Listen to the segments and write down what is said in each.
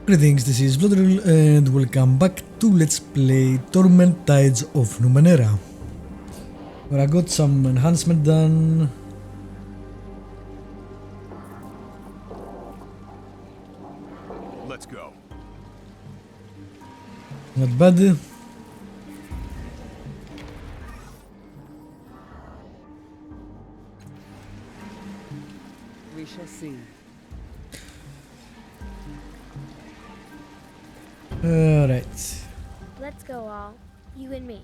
Greetings, this is Vlodril and welcome back to Let's Play Torment Tides of Numenera, where I got some enhancement done. Let's go. Not bad. We shall see. Alright. Let's go all, you and me.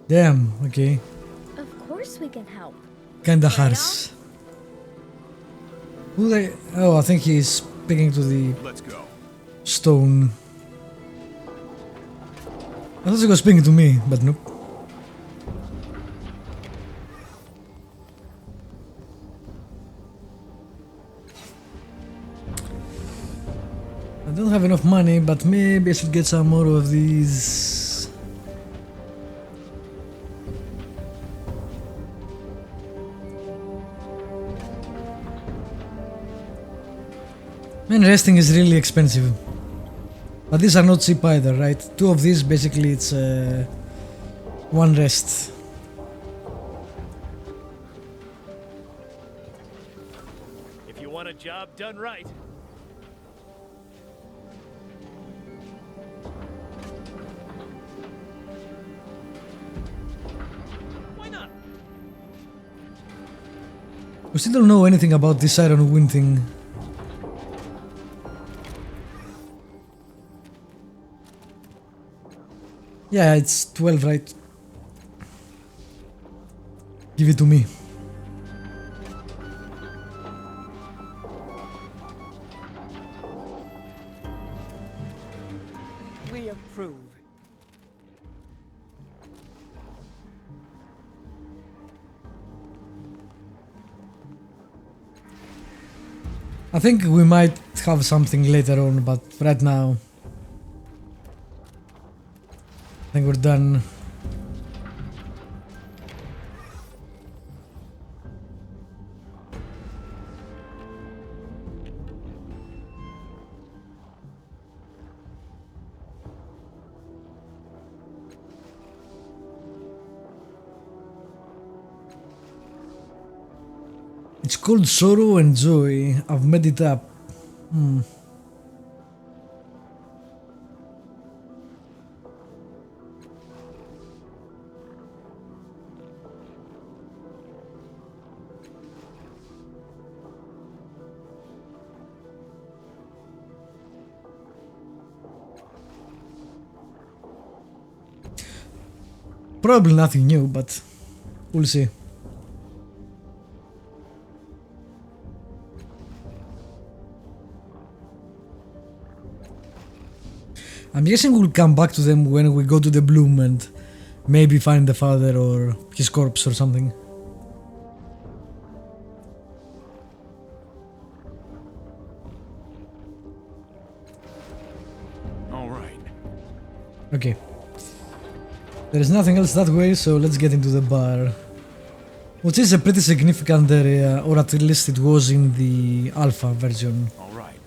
Damn, okay. Of course we can help. Kinda Right harsh. Who they? Oh, I think he's speaking to the Let's go. stone. I thought he was speaking to me, but nope. I don't have enough money, but maybe I should get some more of these. Man, resting is really expensive. But these are not cheap either, right? Two of these, basically, it's one rest. If you want a job done right. Why not? We still don't know anything about this Iron Wind thing. Yeah, it's 12, right? Give it to me. We approve. I think we might have something later on, but right now I think we're done. It's called Sorrow and Joy. I've made it up. Probably nothing new, but we'll see. I'm guessing we'll come back to them when we go to the Bloom and maybe find the father or his corpse or something. All right. Okay. There is nothing else that way, so let's get into the bar. Which is a pretty significant area, or at least it was in the alpha version. All right.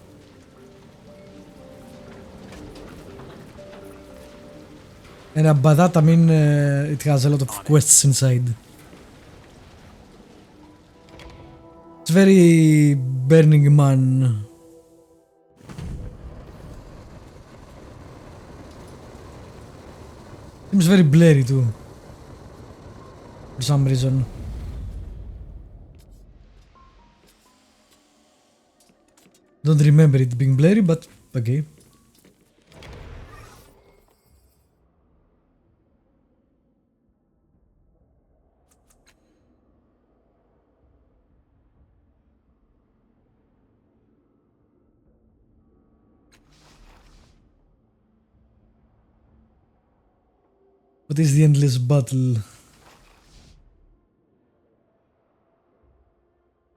And by that I mean it has a lot of quests inside. It's very Burning Man. Seems very blurry too. For some reason. Don't remember it being blurry, but okay. What is the endless battle?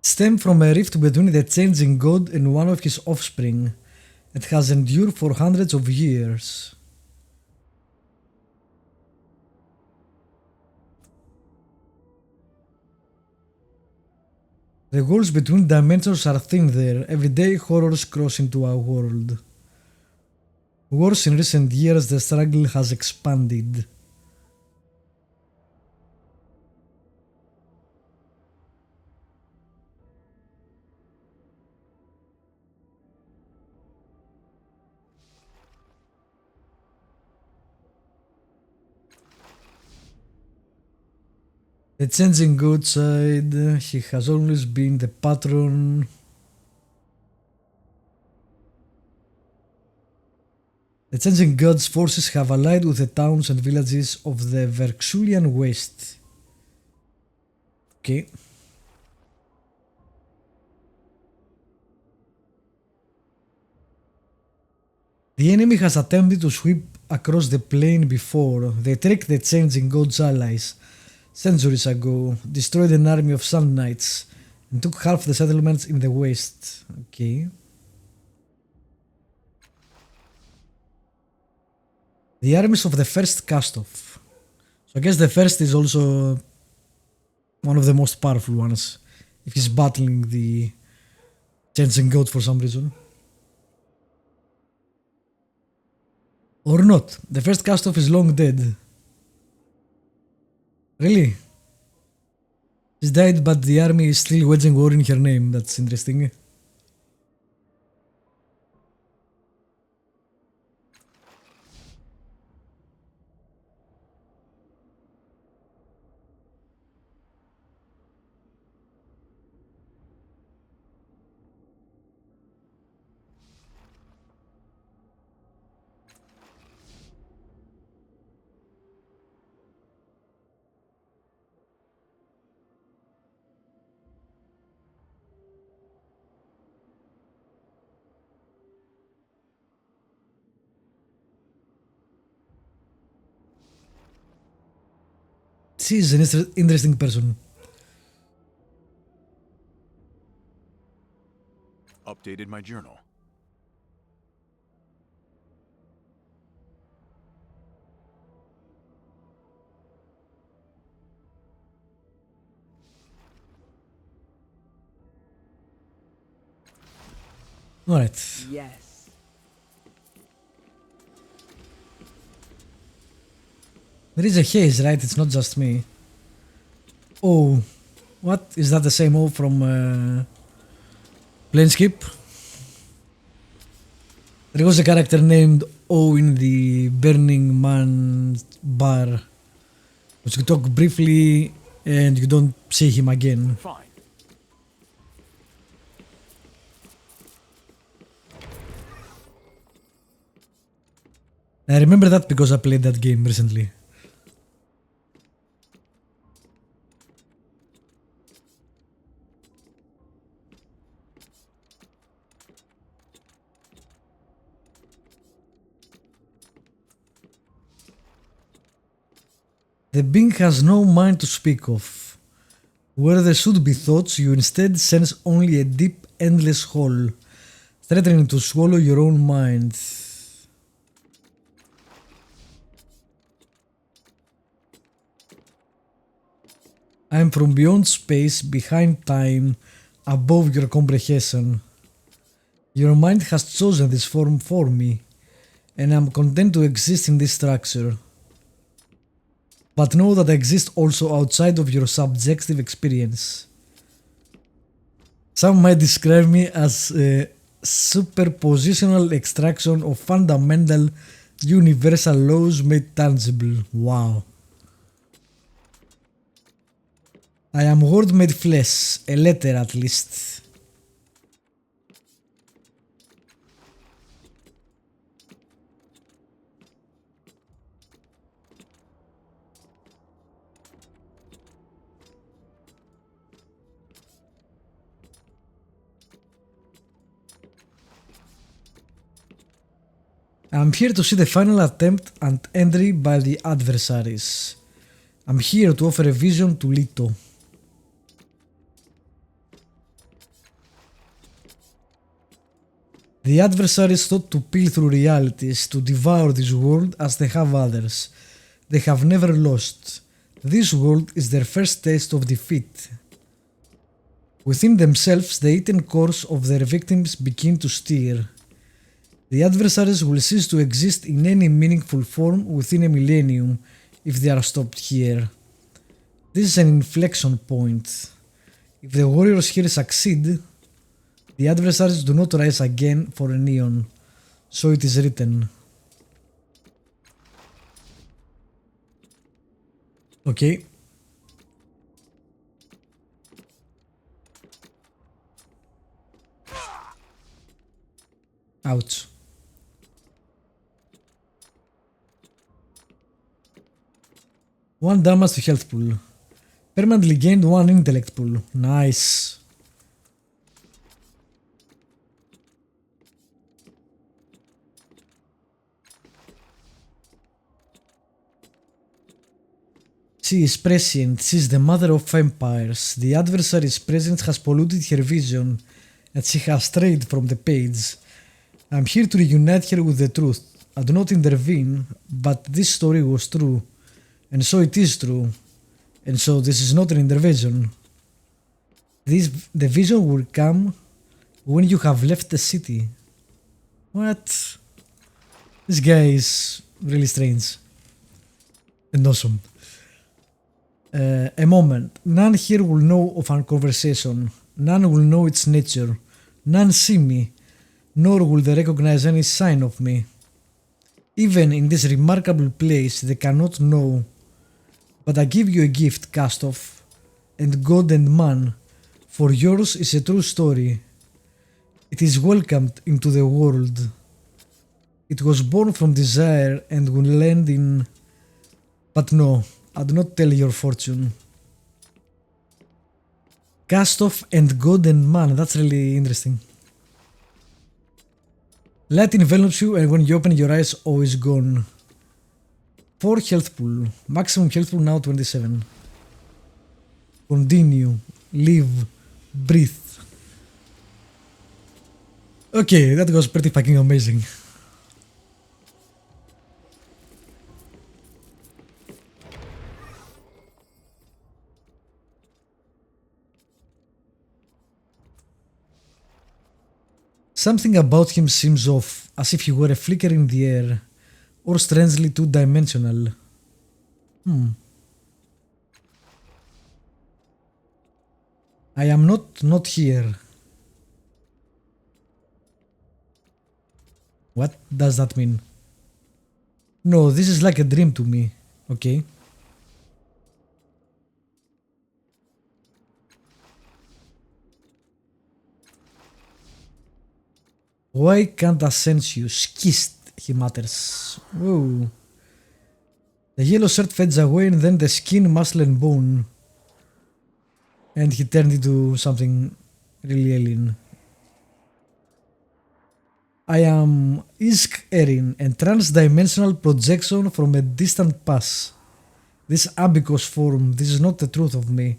Stemmed from a rift between the changing god and one of his offspring. It has endured for hundreds of years. The walls between dimensions are thin there. Everyday horrors cross into our world. Worse in recent years, the struggle has expanded. The changing god side, he has always been the patron. The changing god's forces have allied with the towns and villages of the Verxulian Waste. Okay. The enemy has attempted to sweep across the plain before. They tricked the changing god's allies centuries ago, destroyed an army of Sun Knights, and took half the settlements in the West. Okay. The armies of the first cast-off. So I guess the first is also one of the most powerful ones, if he's battling the changing god for some reason. Or not. The first cast-off is long dead. Really? She's died, but the army is still waging war in her name. That's interesting. She's an interesting person. Updated my journal. Alright. Yes. There is a haze, right? It's not just me. Oh, what? Is that the same O from Planescape? There was a character named O in the Burning Man bar, which you talk briefly and you don't see him again. Fine. I remember that because I played that game recently. The being has no mind to speak of. Where there should be thoughts, you instead sense only a deep, endless hole, threatening to swallow your own mind. I am from beyond space, behind time, above your comprehension. Your mind has chosen this form for me, and I am content to exist in this structure. But know that I exist also outside of your subjective experience. Some might describe me as a superpositional extraction of fundamental universal laws made tangible. Wow. I am word made flesh, a letter at least. I'm here to see the final attempt and entry by the adversaries. I'm here to offer a vision to Lito. The adversaries thought to peel through realities, to devour this world as they have others. They have never lost. This world is their first taste of defeat. Within themselves, the eaten corpse of their victims begin to stir. The adversaries will cease to exist in any meaningful form within a millennium if they are stopped here. This is an inflection point. If the warriors here succeed, the adversaries do not rise again for an eon. So it is written. Okay. Ouch. One damage to health pool. Permanently gained one intellect pool. Nice. She is prescient, she is the mother of empires. The adversary's presence has polluted her vision and she has strayed from the page. I am here to reunite her with the truth. I do not intervene, but this story was true. And so it is true. And so this is not an intervention. The vision will come when you have left the city. What? This guy is really strange. And awesome. A moment. None here will know of our conversation. None will know its nature. None see me, nor will they recognize any sign of me. Even in this remarkable place they cannot know. But I give you a gift, Cast-off, and God and man, for yours is a true story. It is welcomed into the world. It was born from desire and will land in... But no, I do not tell your fortune. Cast-off and God and man, that's really interesting. Light envelops you and when you open your eyes, all is gone. 4 health pool. Maximum health pool now 27. Continue. Live. Breathe. Okay, that was pretty fucking amazing. Something about him seems off, as if he were a flicker in the air, or strangely two-dimensional. I am not here. What does that mean? No, this is like a dream to me. Okay. Why can't I sense you? Skist, he mutters. Whoa. The yellow shirt fades away and then the skin, muscle and bone. And he turned into something really alien. I am Isk Erin, a trans-dimensional projection from a distant past. This ambiguous form, this is not the truth of me.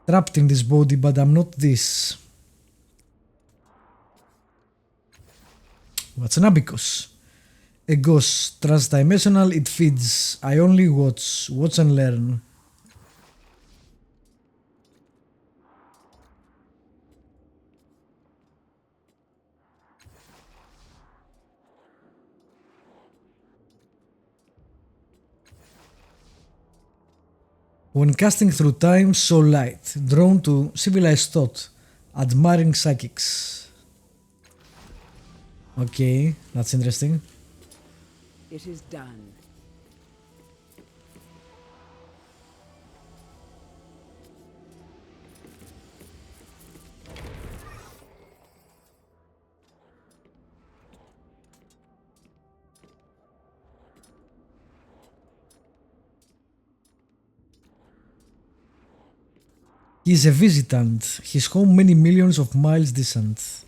Trapped in this body, but I'm not this. What's an abacus? A ghost, transdimensional, it feeds. I only watch and learn. When casting through time, so light, drawn to civilized thought, admiring psychics. Okay, that's interesting. It is done. He is a visitant, his home many millions of miles distant.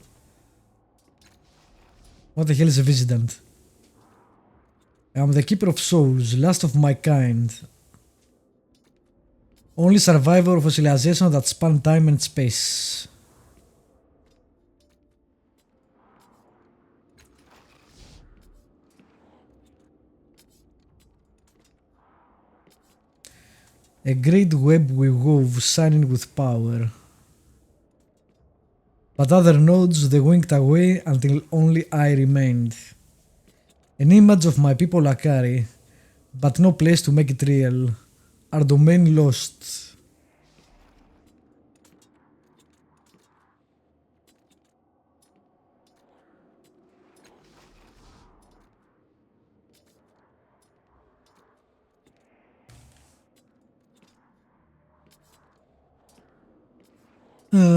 What the hell is a visitant? I am the keeper of souls, last of my kind. Only survivor of a civilization that spanned time and space. A great web we wove, shining with power. But other nodes they winked away until only I remained. An image of my people Akari, but no place to make it real. Our domain lost.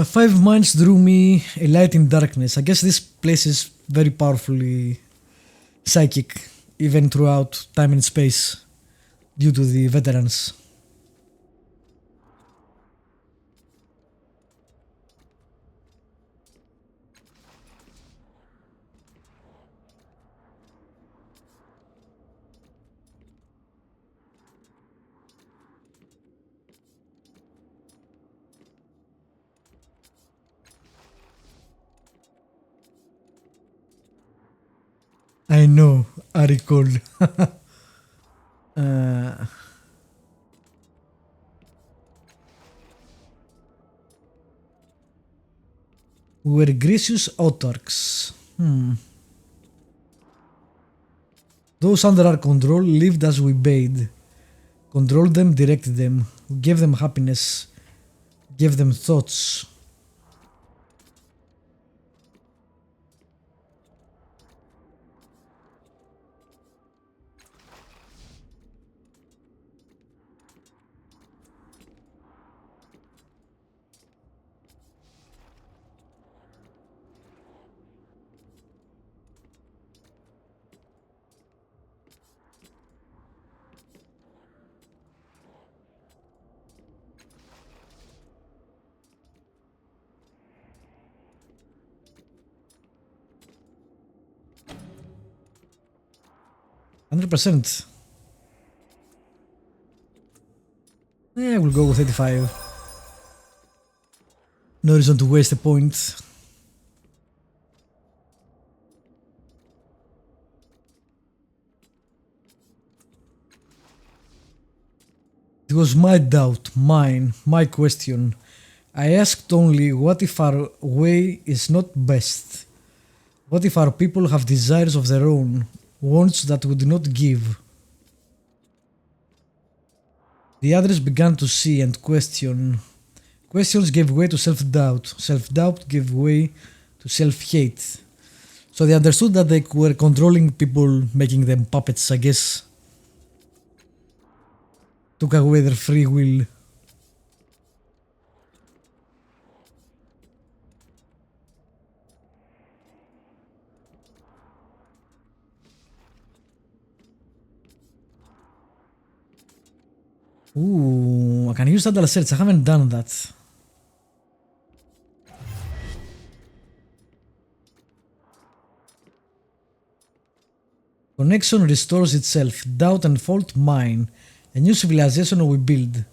5 minds drew me, a light in darkness. I guess this place is very powerfully psychic, even throughout time and space, due to the veterans. I know, I recall. We were gracious autarchs. Those under our control lived as we bade. Controlled them, directed them. We gave them happiness. Gave them thoughts. %. Yeah, we'll go with 85. No reason to waste a point. It was my doubt, mine, my question. I asked only, what if our way is not best? What if our people have desires of their own, wants that we do not give? The others began to see and question. Questions gave way to self-doubt. Self-doubt gave way to self-hate. So they understood that they were controlling people, making them puppets, I guess. Took away their free will. Ooh, I can use that search. I haven't done that. Connection restores itself. Doubt and fault mine. A new civilization we build.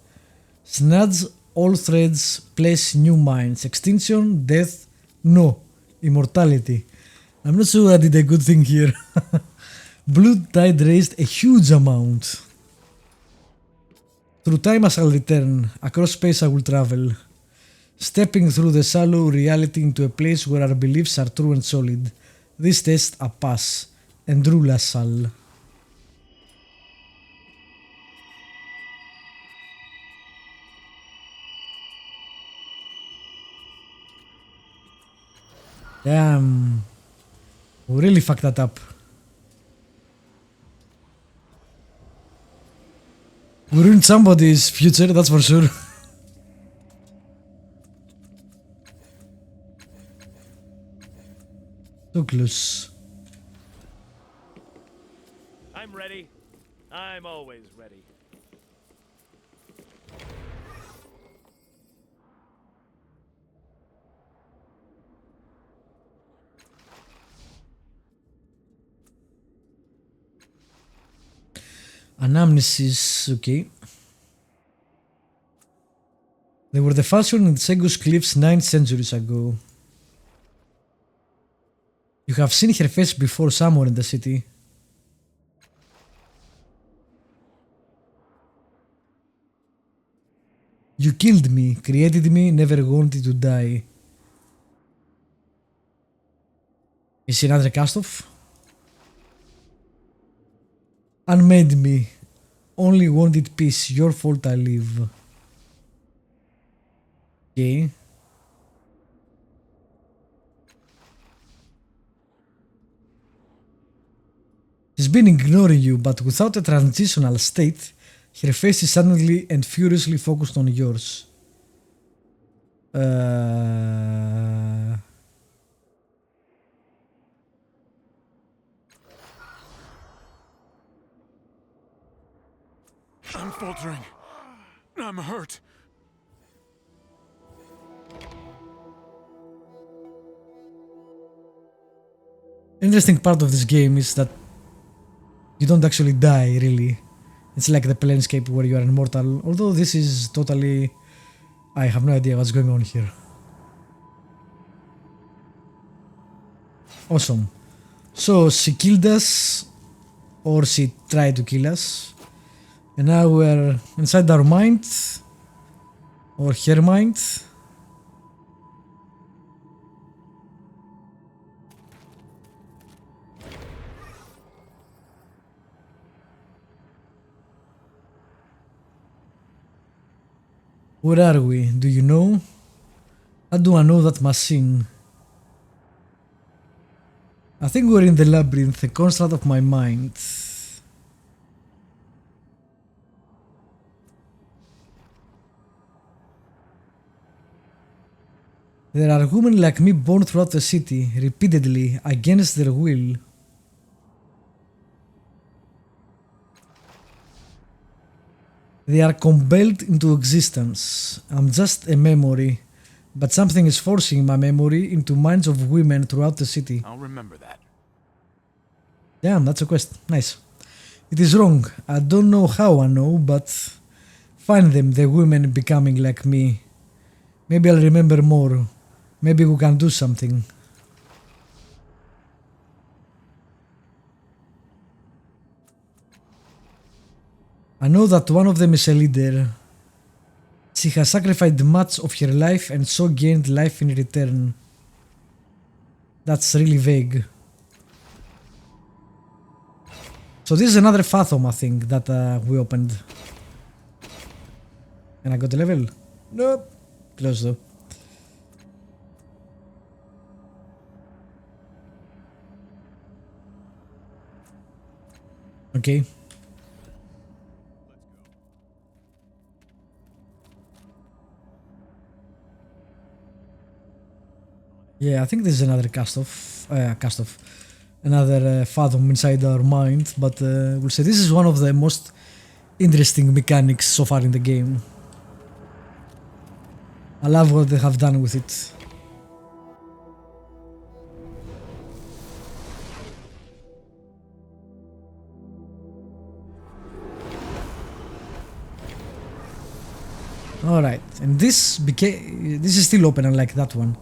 Snatch all threads, place new minds. Extinction, death, no. Immortality. I'm not sure I did a good thing here. Blood tide raised a huge amount. Through time I shall return, across space I will travel, stepping through the shallow reality into a place where our beliefs are true and solid. This test I pass, and rule I shall. Damn, we really fucked that up. We ruined somebody's future, that's for sure. Too close. I'm ready. I'm always ready. Anamnesis, okay. They were the fashion in Sego's cliffs 9 centuries ago. You have seen her face before somewhere in the city. You killed me, created me, never wanted to die. Is she another cast-off? Unmade me. Only wanted peace. Your fault I live. Okay. She's been ignoring you, but without a transitional state, her face is suddenly and furiously focused on yours. I'm faltering. I'm hurt. Interesting part of this game is that you don't actually die, really. It's like the Planescape where you are immortal, although this is totally... I have no idea what's going on here. Awesome. So she killed us, or she tried to kill us, and now we're inside our mind, or her mind. Where are we? Do you know? How do I know that machine? I think we're in the labyrinth, a construct of my mind. There are women like me born throughout the city, repeatedly, against their will. They are compelled into existence. I'm just a memory, but something is forcing my memory into minds of women throughout the city. I'll remember that. Damn, that's a quest. Nice. It is wrong. I don't know how I know, but find them, the women becoming like me. Maybe I'll remember more. Maybe we can do something. I know that one of them is a leader. She has sacrificed much of her life and so gained life in return. That's really vague. So this is another Fathom, I think, that we opened. And I got a level? Nope. Close though. Okay. Yeah, I think this is another another Fathom inside our mind, but we'll say this is one of the most interesting mechanics so far in the game. I love what they have done with it. Alright, and this is still open, unlike that one.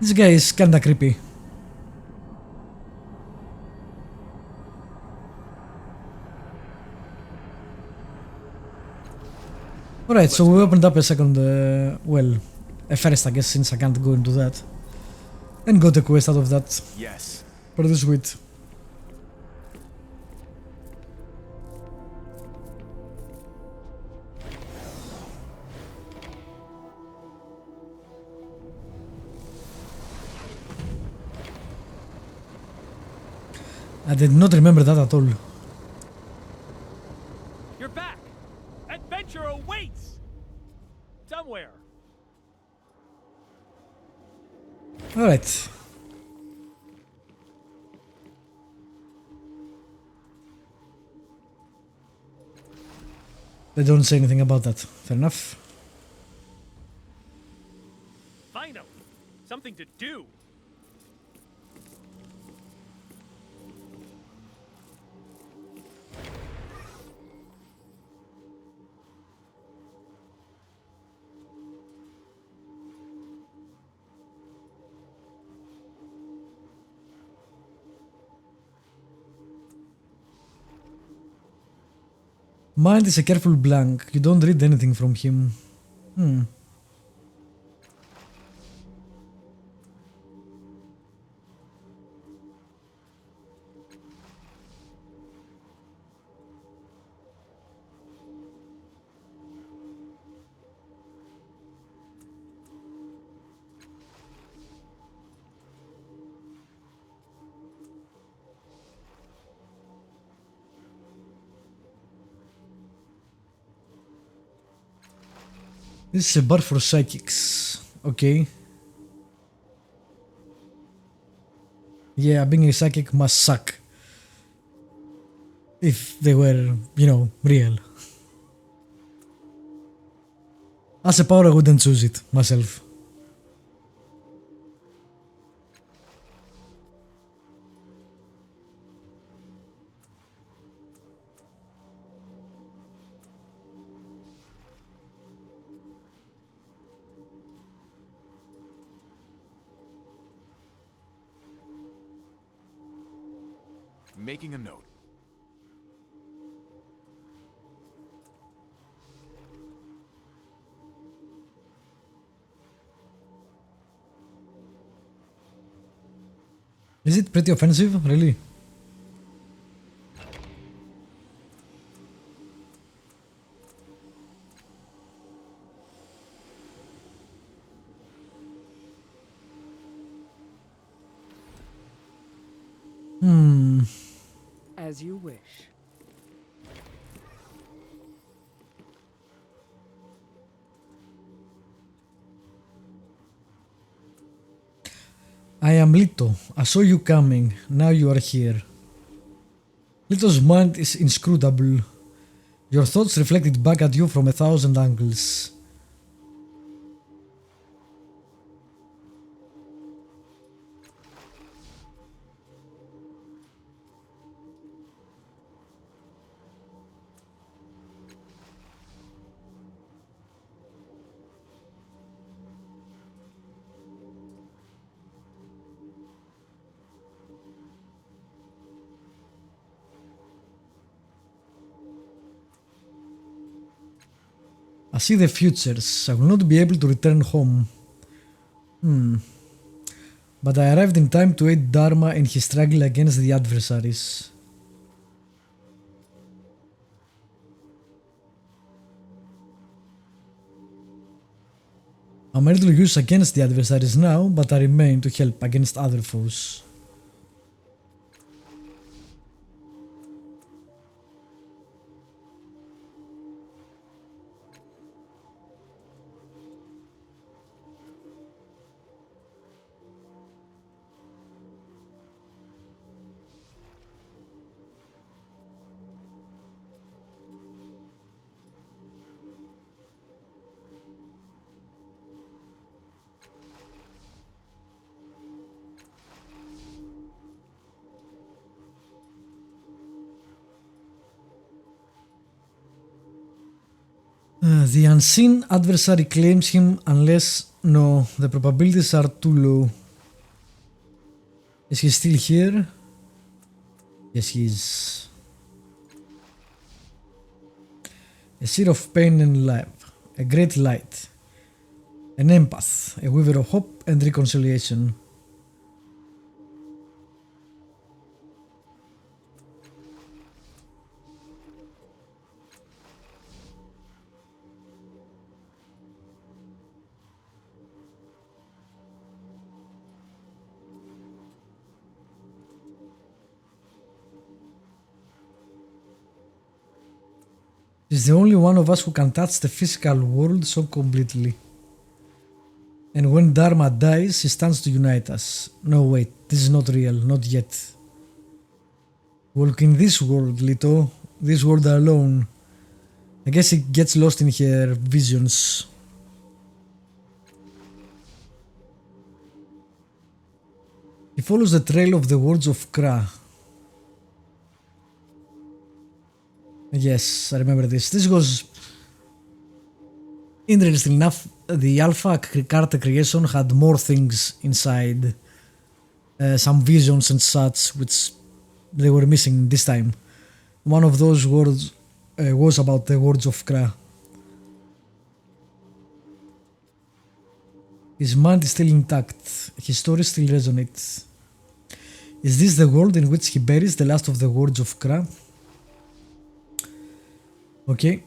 This guy is kinda creepy. Alright, so we opened up a second, well, a first I guess, since I can't go into that. And got a quest out of that. Yes. Pretty sweet. I did not remember that at all. You're back! Adventure awaits! Somewhere. Alright. They don't say anything about that. Fair enough. Finally, something to do. Mind is a careful blank. You don't read anything from him. This is a bar for psychics. Okay. Yeah, being a psychic must suck. If they were, you know, real. As a power, I wouldn't choose it myself. Making a note. Is it pretty offensive, really? As you wish. I am Lito. I saw you coming. Now you are here. Lito's mind is inscrutable. Your thoughts reflected back at you from 1,000 angles. I see the futures. I will not be able to return home. But I arrived in time to aid Dharma in his struggle against the adversaries. I'm ready to use against the adversaries now, but I remain to help against other foes. The unseen adversary claims him unless... No, the probabilities are too low. Is he still here? Yes, he is. A seer of pain and life, a great light, an empath, a weaver of hope and reconciliation. He's the only one of us who can touch the physical world so completely. And when Dharma dies, he stands to unite us. No, wait, this is not real, not yet. Walk in this world, Lito, this world alone. I guess he gets lost in her visions. He follows the trail of the words of Kra. Yes, I remember this. This was interesting enough. The alpha card creation had more things inside. Some visions and such, which they were missing this time. One of those words was about the words of Kra. His mind is still intact. His story still resonates. Is this the world in which he buries the last of the words of Kra? Okay.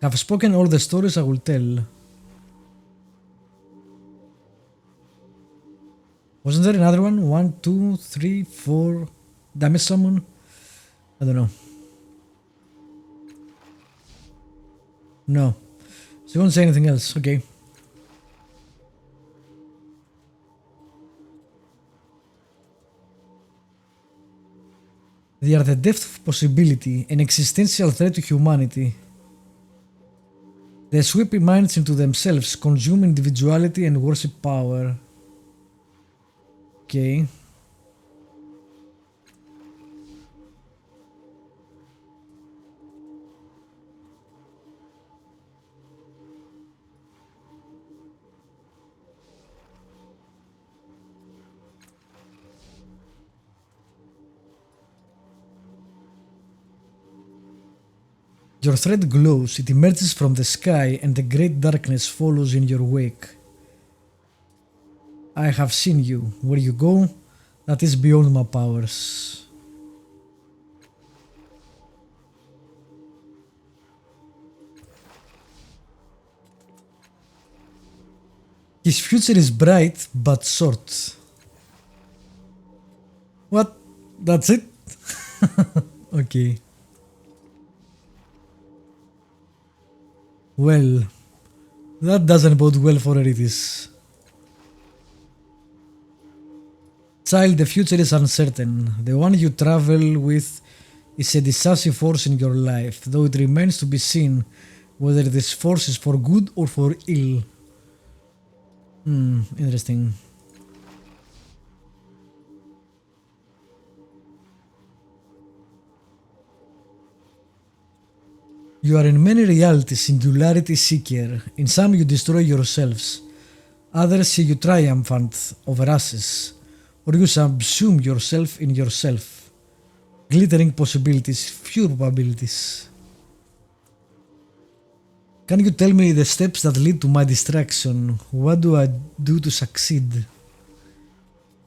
Have spoken all the stories I will tell. Wasn't there another one? 1, 2, 3, 4. Did I miss someone? I don't know. No. So you won't say anything else. Okay. They are the depth of possibility, an existential threat to humanity. They sweep minds into themselves, consume individuality and worship power. Okay. Your thread glows, it emerges from the sky and the great darkness follows in your wake. I have seen you. Where you go, that is beyond my powers. His future is bright but short. What? That's it? Okay. Well, that doesn't bode well for Eritis. Child, the future is uncertain. The one you travel with is a decisive force in your life, though it remains to be seen whether this force is for good or for ill. Interesting. You are in many realities singularity seeker. In some you destroy yourselves. Others see you triumphant over ashes. Or you subsume yourself in yourself. Glittering possibilities, few probabilities. Can you tell me the steps that lead to my distraction? What do I do to succeed?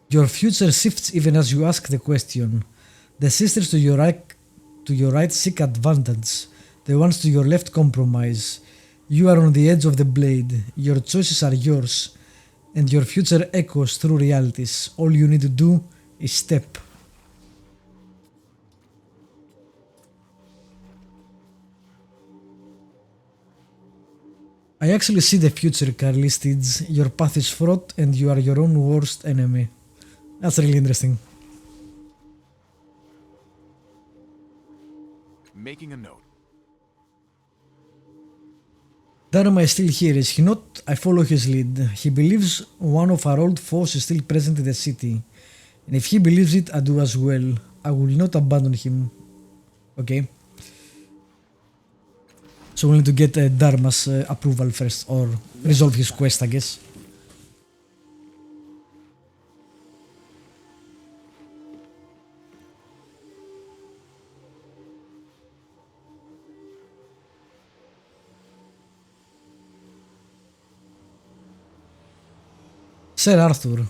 Your future shifts even as you ask the question. The sisters to your right seek advantage. The ones to your left compromise. You are on the edge of the blade. Your choices are yours. And your future echoes through realities. All you need to do is step. I actually see the future, Carlistids. Your path is fraught and you are your own worst enemy. That's really interesting. Making a note. Dharma is still here, is he not? I follow his lead. He believes one of our old foes is still present in the city. And if he believes it, I do as well. I will not abandon him. Okay. So we need to get Dharma's approval first, or resolve his quest, I guess. Sir Arthur.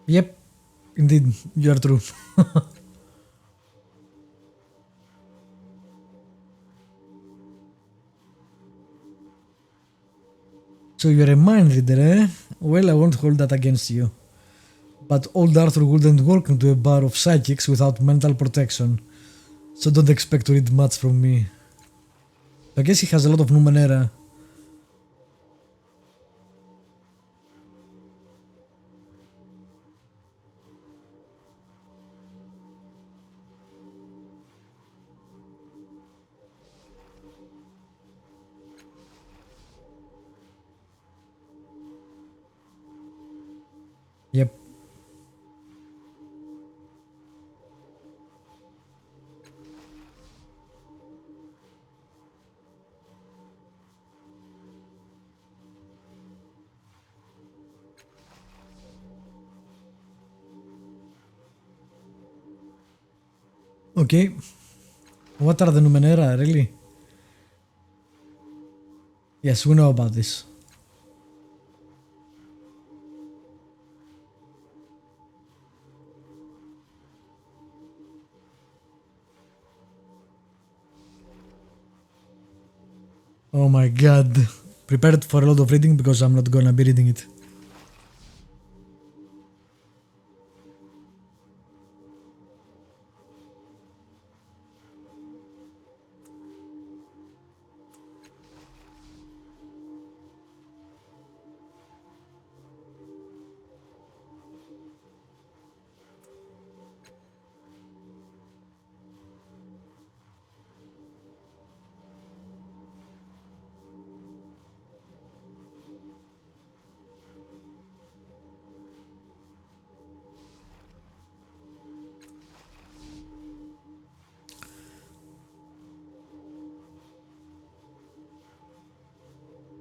Yep, indeed, you are true. So you're a mind reader, eh? Well, I won't hold that against you. But old Arthur wouldn't walk into a bar of psychics without mental protection. So don't expect to read much from me. I guess he has a lot of Numenera. Yep. Okay. What are the Numenera, really? Yes, we know about this. Oh my god. Prepared for a lot of reading because I'm not gonna be reading it.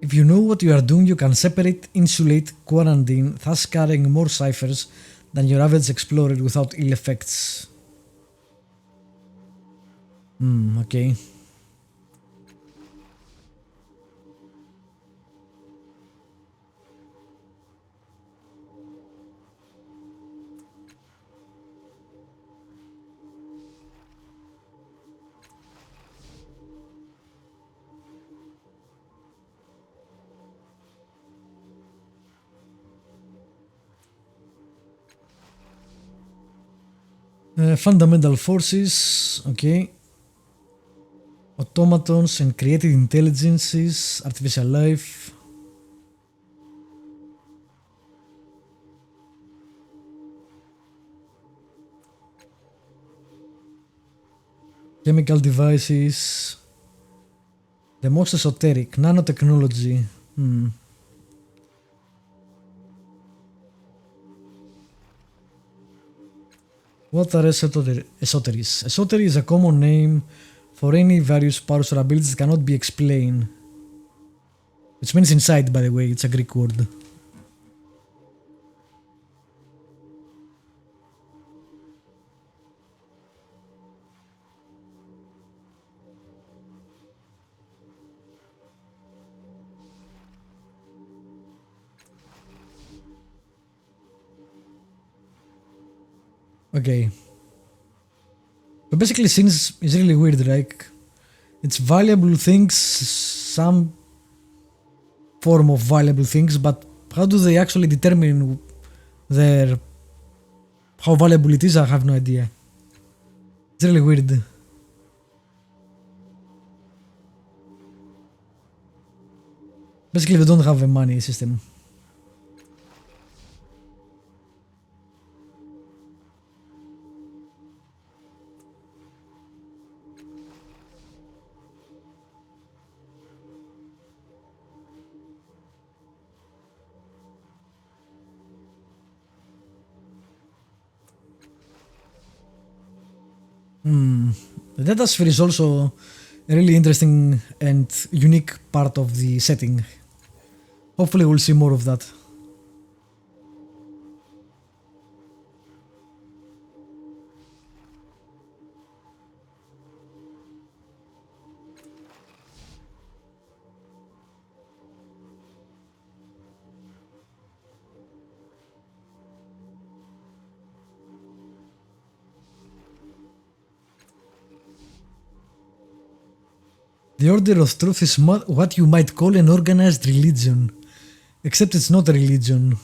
If you know what you are doing, you can separate, insulate, quarantine, thus carrying more ciphers than your average explorer without ill effects. Okay. Fundamental forces, okay. Automatons and created intelligences, artificial life. Chemical devices. The most esoteric, nanotechnology. What are esoteries? Esotery is a common name for any various powers or abilities that cannot be explained. Which means inside, by the way, it's a Greek word. Okay. But basically, since is really weird, like it's valuable things, some form of valuable things, but how do they actually determine their how valuable it is? I have no idea. It's really weird. Basically, they don't have a money system. The data sphere is also a really interesting and unique part of the setting. Hopefully we'll see more of that. The Order of Truth is what you might call an organized religion. Except it's not a religion.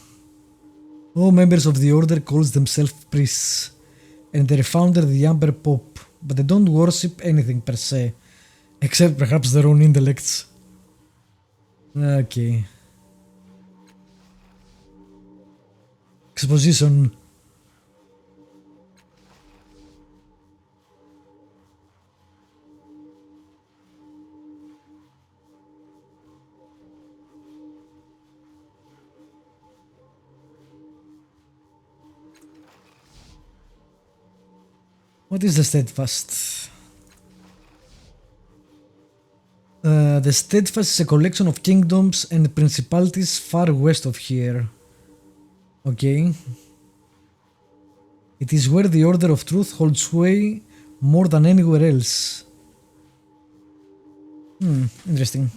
All members of the order calls themselves priests, and their founder the Emperor Pope, but they don't worship anything per se, except perhaps their own intellects. Okay. Exposition. What is the Steadfast? The Steadfast is a collection of kingdoms and principalities far west of here. Okay. It is where the Order of Truth holds sway more than anywhere else. Interesting.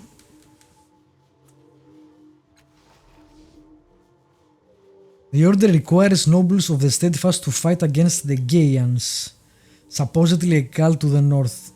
The Order requires nobles of the Steadfast to fight against the Gaians, supposedly a cult to the north.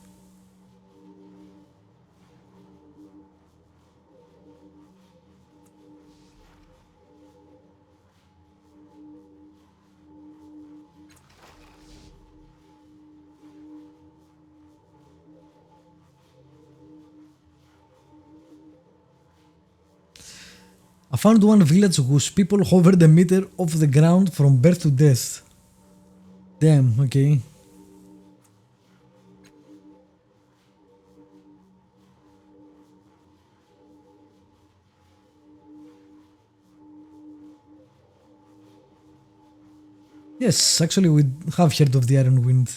I found one village whose people hovered a meter off the ground from birth to death. Damn, okay. Yes, actually we have heard of the Iron Wind.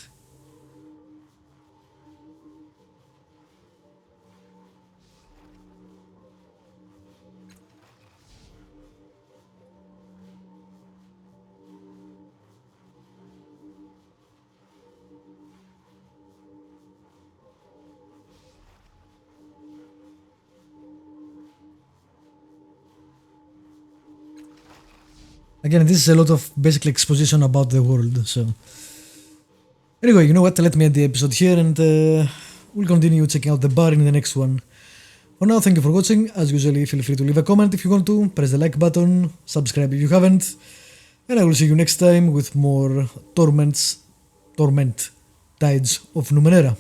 Again, this is a lot of basically exposition about the world, so... Anyway, you know what, let me end the episode here and we'll continue checking out the bar in the next one. For now, thank you for watching. As usually, feel free to leave a comment if you want to, press the like button, subscribe if you haven't, and I will see you next time with more Torment, Tides of Numenera.